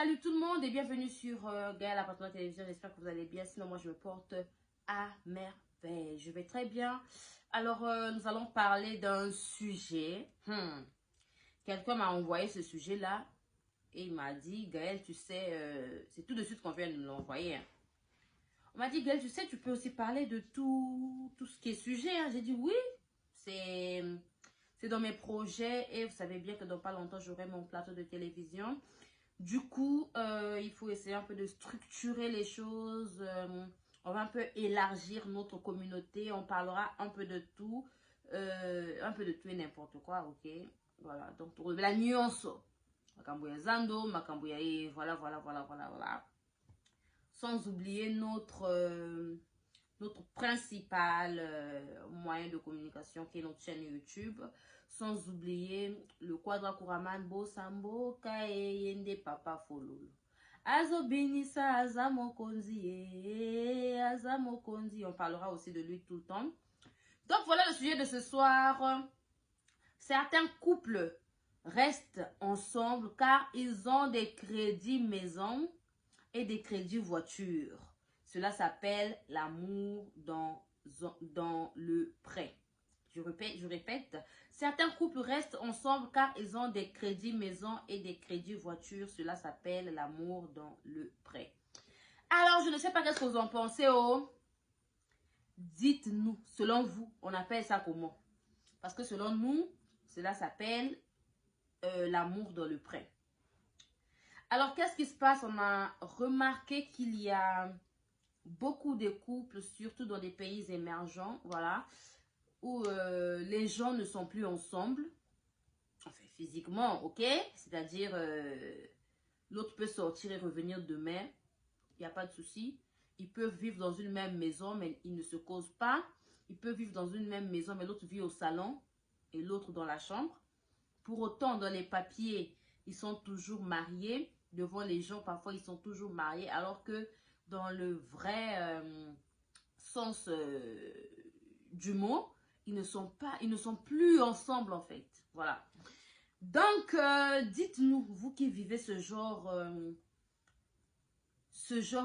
Salut tout le monde et bienvenue sur Gaël la patronne de la télévision. J'espère que vous allez bien. Sinon, moi, je me porte à merveille. Je vais très bien. Alors, nous allons parler d'un sujet. Quelqu'un m'a envoyé ce sujet-là et il m'a dit, Gaël, tu sais, c'est tout de suite qu'on vient de nous l'envoyer. Hein. On m'a dit, Gaël, tu sais, tu peux aussi parler de tout ce qui est sujet. Hein. J'ai dit, oui, c'est dans mes projets et vous savez bien que dans pas longtemps, j'aurai mon plateau de télévision. Du coup, il faut essayer un peu de structurer les choses. On va un peu élargir notre communauté. On parlera un peu de tout. Un peu de tout et n'importe quoi, ok? Voilà, donc la nuance. Makambouya Zando, Makambouya, voilà. Sans oublier notre principal moyen de communication qui est notre chaîne YouTube. Sans oublier le Quadra Kuraman Bo Sambo Kae Yende Papa Fololo. Azo Binisa Azamo Konzi. On parlera aussi de lui tout le temps. Donc voilà le sujet de ce soir. Certains couples restent ensemble car ils ont des crédits maison et des crédits voiture. Cela s'appelle l'amour dans le prêt. Je répète, certains couples restent ensemble car ils ont des crédits maison et des crédits voiture. Cela s'appelle l'amour dans le prêt. Alors, je ne sais pas qu'est-ce que vous en pensez. Oh. Dites-nous, selon vous, on appelle ça comment? Parce que selon nous, cela s'appelle l'amour dans le prêt. Alors, qu'est-ce qui se passe? On a remarqué qu'il y a beaucoup de couples, surtout dans des pays émergents, voilà, où les gens ne sont plus ensemble, enfin physiquement, ok? C'est-à-dire, l'autre peut sortir et revenir demain, il n'y a pas de souci. Ils peuvent vivre dans une même maison, mais ils ne se causent pas. Ils peuvent vivre dans une même maison, mais l'autre vit au salon et l'autre dans la chambre. Pour autant, dans les papiers, ils sont toujours mariés. Devant les gens, parfois, ils sont toujours mariés, alors que dans le vrai sens du mot, ils ne sont plus ensemble, en fait. Voilà. Donc, dites-nous, vous qui vivez ce genre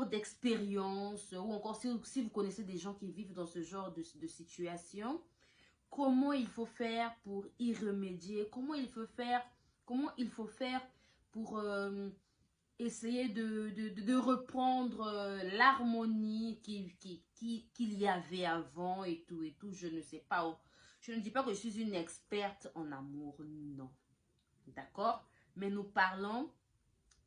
d'expérience, ou encore si vous connaissez des gens qui vivent dans ce genre de situation, comment il faut faire pour y remédier, comment il faut faire pour essayer de reprendre l'harmonie qu'il y avait avant et tout, je ne sais pas. Je ne dis pas que je suis une experte en amour, non. D'accord? Mais nous parlons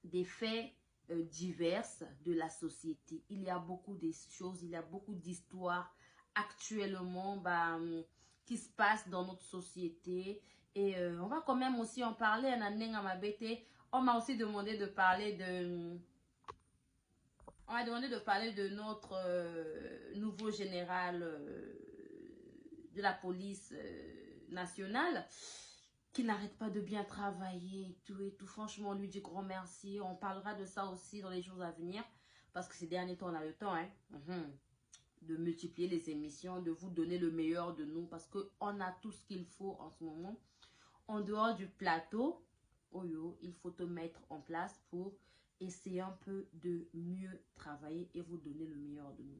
des faits diverses de la société. Il y a beaucoup de choses, il y a beaucoup d'histoires actuellement qui se passent dans notre société. Et on va quand même aussi en parler. On m'a aussi demandé de parler de... On m'a demandé de parler de notre nouveau général de la police nationale qui n'arrête pas de bien travailler et tout. Franchement, on lui dit grand merci. On parlera de ça aussi dans les jours à venir parce que ces derniers temps, on a le temps de multiplier les émissions, de vous donner le meilleur de nous parce qu'on a tout ce qu'il faut en ce moment. En dehors du plateau, il faut te mettre en place pour essayer un peu de mieux travailler et vous donner le meilleur de nous.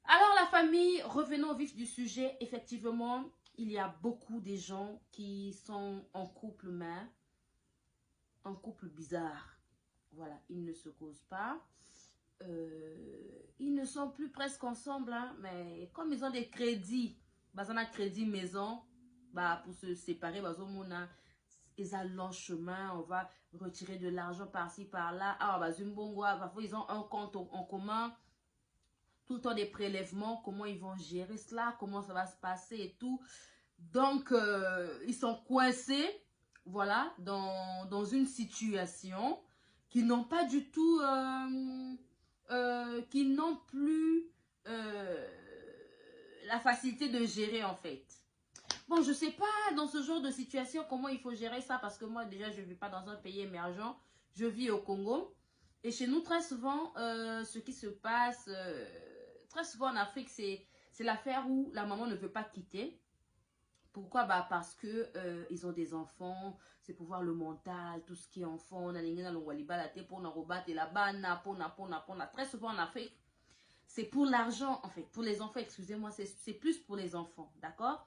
Alors la famille, revenons au vif du sujet. Effectivement, il y a beaucoup de gens qui sont en couple, mais en couple bizarre. Voilà, ils ne se causent pas. Ils ne sont plus presque ensemble, hein, mais comme ils ont des crédits, on a crédit maison, pour se séparer, ils ont chemin, on va retirer de l'argent par-ci, par-là. Parfois ils ont un compte en commun, tout le temps des prélèvements, comment ils vont gérer cela, comment ça va se passer et tout. Donc, ils sont coincés, voilà, dans une situation qui n'ont pas du tout, qui n'ont plus la facilité de gérer en fait. Bon, je sais pas dans ce genre de situation comment il faut gérer ça parce que moi déjà je ne vis pas dans un pays émergent, je vis au Congo. Et chez nous très souvent, ce qui se passe, très souvent en Afrique, c'est l'affaire où la maman ne veut pas quitter Pourquoi? Bah parce que ils ont des enfants, c'est pour voir le mental, tout ce qui est enfant, on a les gens pour la bana, très souvent en Afrique, c'est pour l'argent en fait, pour les enfants, excusez-moi, c'est plus pour les enfants, d'accord?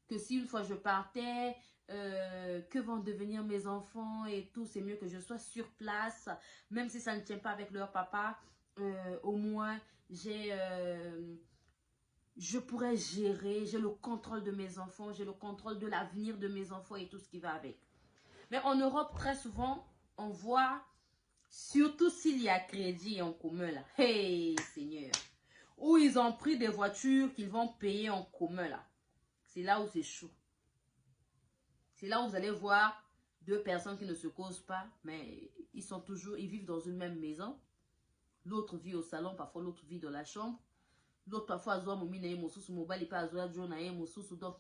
Que si une fois je partais, que vont devenir mes enfants et tout, c'est mieux que je sois sur place, même si ça ne tient pas avec leur papa, au moins je pourrais gérer, j'ai le contrôle de mes enfants, j'ai le contrôle de l'avenir de mes enfants et tout ce qui va avec. Mais en Europe, très souvent, on voit, surtout s'il y a crédit en commun là, hey Seigneur, où ils ont pris des voitures qu'ils vont payer en commun là. C'est là où c'est chaud. C'est là où vous allez voir deux personnes qui ne se causent pas, mais ils vivent dans une même maison. L'autre vit au salon, parfois l'autre vit dans la chambre. L'autre parfois donc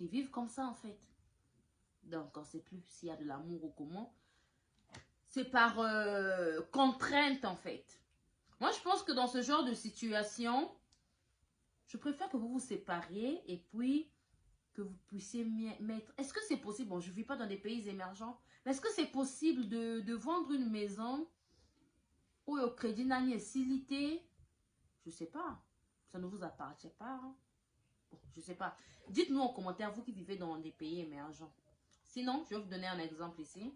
ils vivent comme ça en fait. Donc on ne sait plus s'il y a de l'amour ou comment. C'est par contrainte en fait. Moi je pense que dans ce genre de situation, je préfère que vous vous sépariez et puis que vous puissiez mettre... Est-ce que c'est possible? Bon, je ne vis pas dans des pays émergents, mais est-ce que c'est possible de vendre une maison où au crédit n'a est silité? Je ne sais pas. Ça ne vous appartient pas. Hein? Bon, je ne sais pas. Dites-nous en commentaire, vous qui vivez dans des pays émergents. Sinon, je vais vous donner un exemple ici.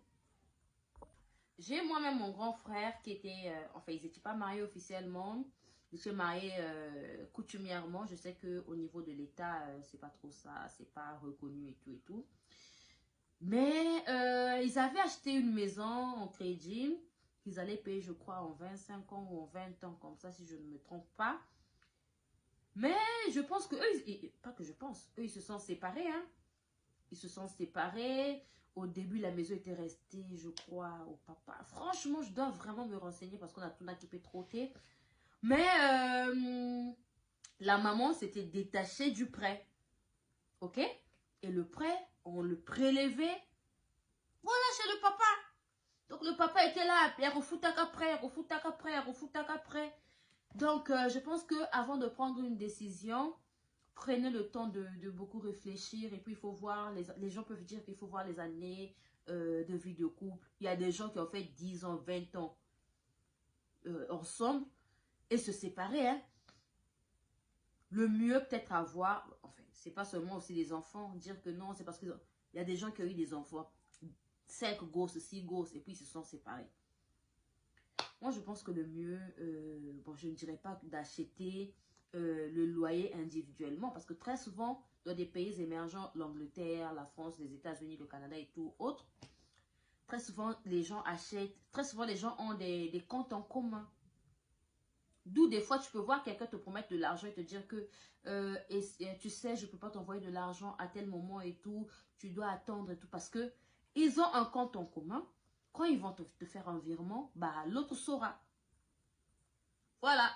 J'ai moi-même mon grand frère qui était... enfin, ils n'étaient pas mariés officiellement. Ils se mariaient coutumièrement. Je sais qu'au niveau de l'État, c'est pas trop ça. C'est pas reconnu et tout et tout. Mais ils avaient acheté une maison en crédit qu'ils allaient payer, je crois, en 25 ans ou en 20 ans, comme ça, si je ne me trompe pas. Mais je pense que eux, pas que je pense, eux, ils se sont séparés. Hein. Ils se sont séparés. Au début, la maison était restée, je crois, au papa. Franchement, je dois vraiment me renseigner parce qu'on a tout occupé trop tôt. Mais la maman s'était détachée du prêt. Ok? Et le prêt, on le prélevait. Voilà, chez le papa. Donc le papa était là. Il refoutac après. Donc je pense qu'avant de prendre une décision, prenez le temps de beaucoup réfléchir. Et puis il faut voir, les gens peuvent dire qu'il faut voir les années de vie de couple. Il y a des gens qui ont fait 10 ans, 20 ans ensemble et se séparer. Hein. Le mieux peut-être avoir, enfin, c'est pas seulement aussi des enfants, dire que non, c'est parce qu'il y a des gens qui ont eu des enfants, 5 gosses, 6 gosses, et puis ils se sont séparés. Moi, je pense que le mieux, bon, je ne dirais pas d'acheter le loyer individuellement, parce que très souvent, dans des pays émergents, l'Angleterre, la France, les États-Unis, le Canada et tout autres, très souvent, les gens achètent, très souvent, les gens ont des comptes en commun. D'où des fois, tu peux voir quelqu'un te promettre de l'argent et te dire que, tu sais, je ne peux pas t'envoyer de l'argent à tel moment et tout, tu dois attendre et tout, parce que ils ont un compte en commun. Quand ils vont te faire un virement, bah, l'autre saura. Voilà.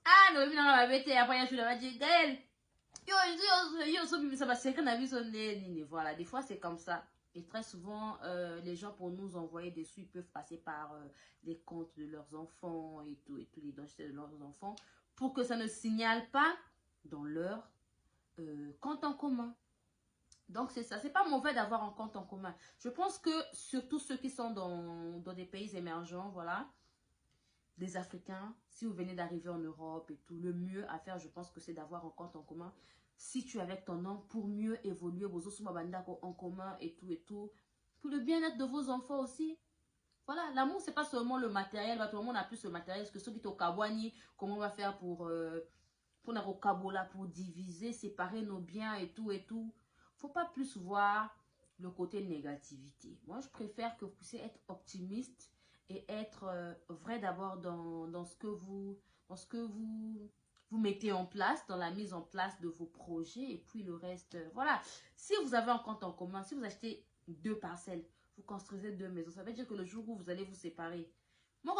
Ah, non, non, après, je leur ai dit, Gaël, voilà, des fois, c'est comme ça. Et très souvent, les gens, pour nous envoyer des sous, ils peuvent passer par les comptes de leurs enfants et tout, les identités de leurs enfants, pour que ça ne signale pas dans leur compte en commun. Donc, c'est ça. C'est pas mauvais d'avoir un compte en commun. Je pense que, surtout ceux qui sont dans des pays émergents, voilà, des Africains, si vous venez d'arriver en Europe et tout, le mieux à faire, je pense que c'est d'avoir un compte en commun. Si tu es avec ton homme, pour mieux évoluer, vos en commun et tout, pour le bien-être de vos enfants aussi. Voilà, l'amour, c'est pas seulement le matériel, tout le monde a plus le matériel, parce que ceux qui sont au Kawani, comment on va faire pour diviser, séparer nos biens et tout. Faut pas plus voir le côté négativité. Moi, je préfère que vous puissiez être optimiste et être vrai d'abord dans ce que vous mettez en place, dans la mise en place de vos projets et puis le reste. Voilà. Si vous avez un compte en commun, si vous achetez 2 parcelles, vous construisez 2 maisons, ça veut dire que le jour où vous allez vous séparer, mon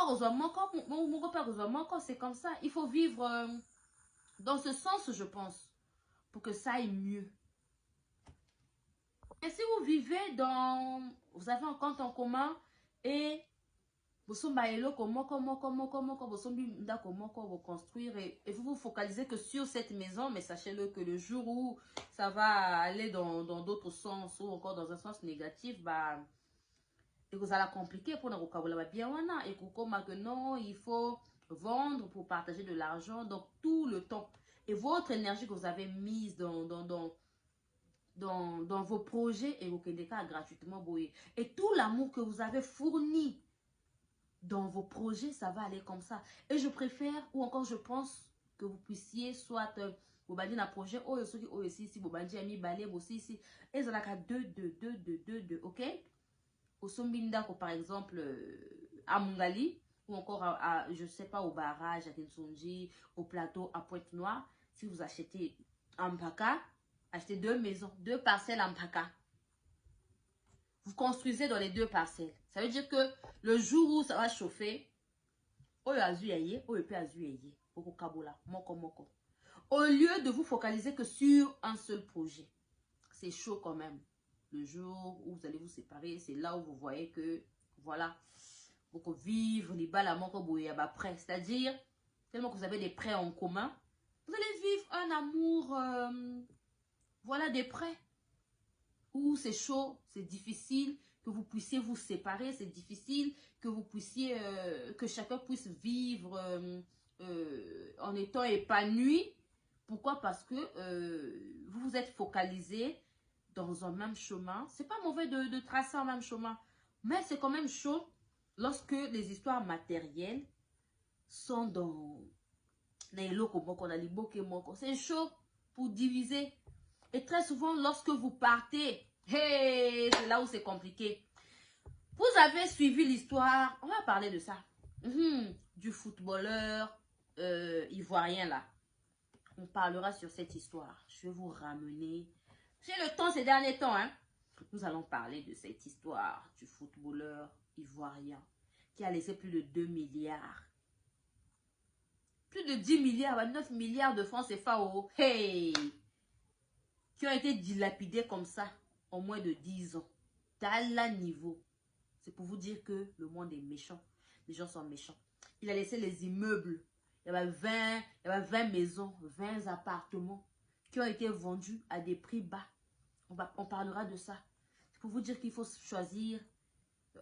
c'est comme ça. Il faut vivre dans ce sens, je pense, pour que ça aille mieux. Et si vous vivez vous avez un compte en commun et vous construire et vous vous focalisez que sur cette maison, mais sachez-le que le jour où ça va aller dans d'autres sens ou encore dans un sens négatif, bah, et vous allez compliquer pour ne bien et que non, il faut vendre pour partager de l'argent, donc tout le temps. Et votre énergie que vous avez mise dans vos projets et vos cas gratuitement, et tout l'amour que vous avez fourni dans vos projets, ça va aller comme ça. Et je préfère, ou encore je pense que vous puissiez soit vous bandi un projet, aussi si vous bandi ami balé aussi ici, et ça la deux, ok? Au Sombinda, par exemple, à Mungali, ou encore je sais pas, au barrage, à Tensonji, au plateau, à Pointe-Noire, si vous achetez en Mpaka, achetez 2 maisons, 2 parcelles en Mpaka. Vous construisez dans les 2 parcelles. Ça veut dire que le jour où ça va chauffer, au lieu de vous focaliser que sur un seul projet, c'est chaud quand même. Le jour où vous allez vous séparer, c'est là où vous voyez que, voilà, vous vivre les balles à mon prêt. C'est-à-dire, tellement que vous avez des prêts en commun, vous allez vivre un amour, voilà, des prêts. Où c'est chaud, c'est difficile que vous puissiez vous séparer, c'est difficile que vous puissiez, que chacun puisse vivre en étant épanoui. Pourquoi? Parce que vous vous êtes focalisé dans un même chemin. C'est pas mauvais de tracer un même chemin, mais c'est quand même chaud lorsque les histoires matérielles sont dans c'est chaud pour diviser. Et très souvent, lorsque vous partez, hey, c'est là où c'est compliqué. Vous avez suivi l'histoire, on va parler de ça, du footballeur ivoirien là. On parlera sur cette histoire. Je vais vous ramener. J'ai le temps ces derniers temps, hein. Nous allons parler de cette histoire du footballeur ivoirien qui a laissé plus de 2 milliards. Plus de 10 milliards, 9 milliards de francs CFA. Hey! Qui ont été dilapidés comme ça en moins de 10 ans. Tel niveau. C'est pour vous dire que le monde est méchant. Les gens sont méchants. Il a laissé les immeubles. Il y avait 20 maisons, 20 appartements qui ont été vendus à des prix bas. On parlera de ça. C'est pour vous dire qu'il faut choisir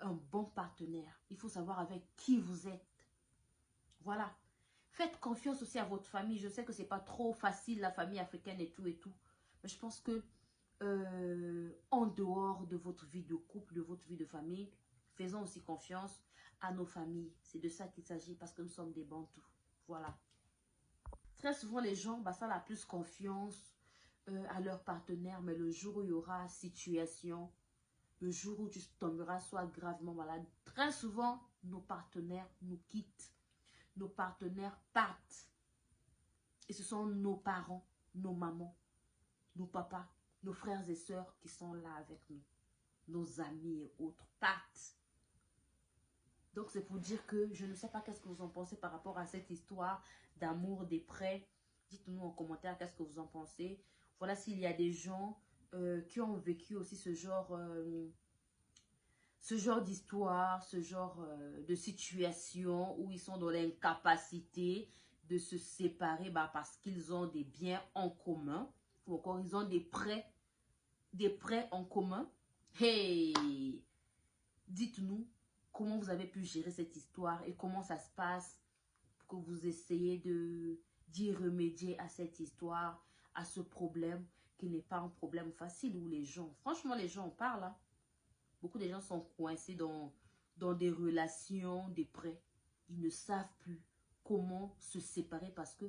un bon partenaire. Il faut savoir avec qui vous êtes. Voilà. Faites confiance aussi à votre famille. Je sais que ce n'est pas trop facile, la famille africaine et tout et tout. Mais je pense que en dehors de votre vie de couple, de votre vie de famille, faisons aussi confiance à nos familles. C'est de ça qu'il s'agit parce que nous sommes des bantous. Voilà. Très souvent, les gens ça la plus confiance à leur partenaire, mais le jour où il y aura situation, le jour où tu tomberas soit gravement malade, très souvent, nos partenaires nous quittent. Nos partenaires partent. Et ce sont nos parents, nos mamans, nos papas, nos frères et sœurs qui sont là avec nous. Nos amis et autres partent. Donc c'est pour dire que je ne sais pas qu'est-ce que vous en pensez par rapport à cette histoire d'amour, des prêts. Dites-nous en commentaire qu'est-ce que vous en pensez. Voilà, s'il y a des gens qui ont vécu aussi ce genre d'histoire, ce genre de situation où ils sont dans l'incapacité de se séparer parce qu'ils ont des biens en commun. Ou encore ils ont des prêts en commun. Hey! Dites-nous comment vous avez pu gérer cette histoire et comment ça se passe pour que vous essayez d'y remédier à cette histoire, à ce problème qui n'est pas un problème facile où les gens, franchement les gens en parlent. Hein. Beaucoup de gens sont coincés dans des relations, des prêts. Ils ne savent plus comment se séparer parce que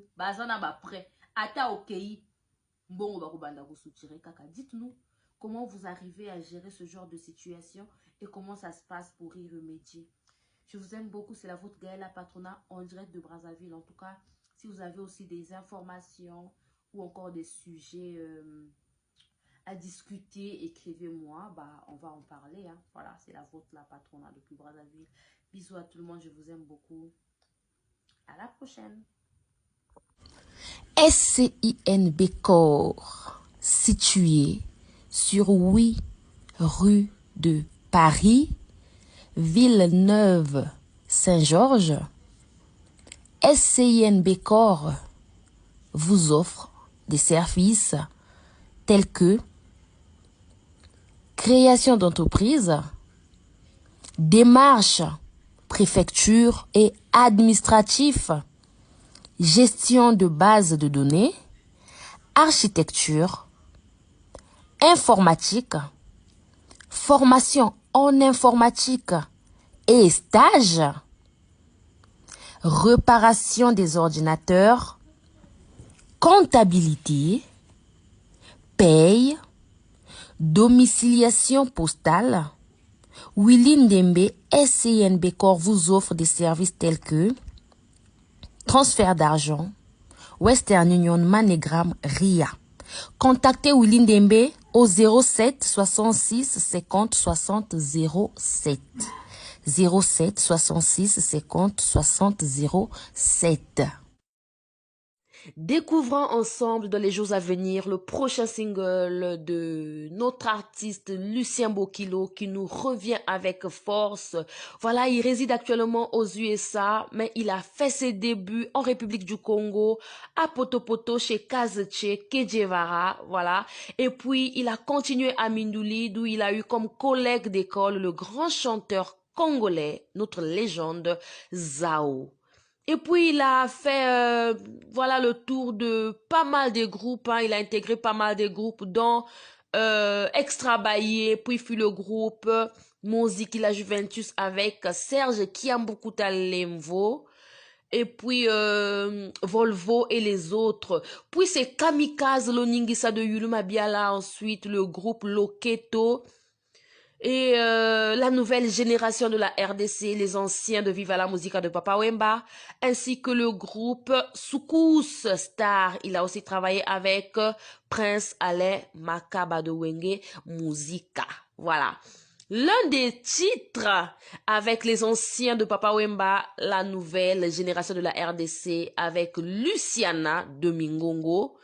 prêt. Ata ok. Bon, dites-nous comment vous arrivez à gérer ce genre de situation et comment ça se passe pour y remédier. Je vous aime beaucoup, c'est la vôtre Gaëla Patrona en direct de Brazzaville. En tout cas, si vous avez aussi des informations ou encore des sujets à discuter, écrivez-moi, on va en parler. Hein. Voilà, c'est la vôtre, la Patrona depuis Brazzaville. Bisous à tout le monde, je vous aime beaucoup. À la prochaine. SCINB Corps, situé sur 8 rue de Paris, Villeneuve Saint-Georges, SCIN Bécor vous offre des services tels que création d'entreprise, démarches, préfecture et administratif, gestion de bases de données, architecture, informatique, formation en informatique et stage, réparation des ordinateurs, comptabilité, paye, domiciliation postale. Willy Ndembe SCN Bécor vous offre des services tels que transfert d'argent, Western Union, MoneyGram, RIA. Contactez Willy Ndembe au 07 66 50 60 07. 07 66 50 60 07. Découvrons ensemble dans les jours à venir le prochain single de notre artiste Lucien Bokilo qui nous revient avec force. Voilà, il réside actuellement aux USA, mais il a fait ses débuts en République du Congo, à Potopoto, chez Kazeche, Kedjevara, voilà. Et puis, il a continué à Mindouli, d'où il a eu comme collègue d'école le grand chanteur congolais, notre légende, Zao. Et puis, il a fait voilà, le tour de pas mal de groupes. Hein. Il a intégré pas mal de groupes, dont Extra Bailly, puis fut le groupe Musique La Juventus avec Serge Kiambukuta Lemvo. Et puis Volvo et les autres. Puis c'est Kamikaze Loningisa de Yuluma Biala. Ensuite, le groupe Loketo. Et la nouvelle génération de la RDC, les anciens de Viva la Musica de Papa Wemba, ainsi que le groupe Soukous Star. Il a aussi travaillé avec Prince Alain Makaba de Wenge Musica. Voilà. L'un des titres avec les anciens de Papa Wemba, la nouvelle génération de la RDC avec Luciana de Mingongo.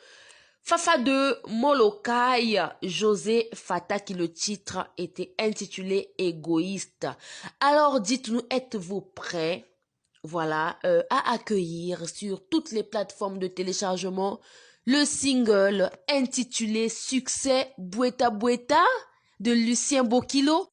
Fafa de Molokai, José Fata, qui le titre était intitulé Égoïste. Alors dites-nous, êtes-vous prêts, voilà, à accueillir sur toutes les plateformes de téléchargement le single intitulé Succès Boueta Boueta de Lucien Bokilo?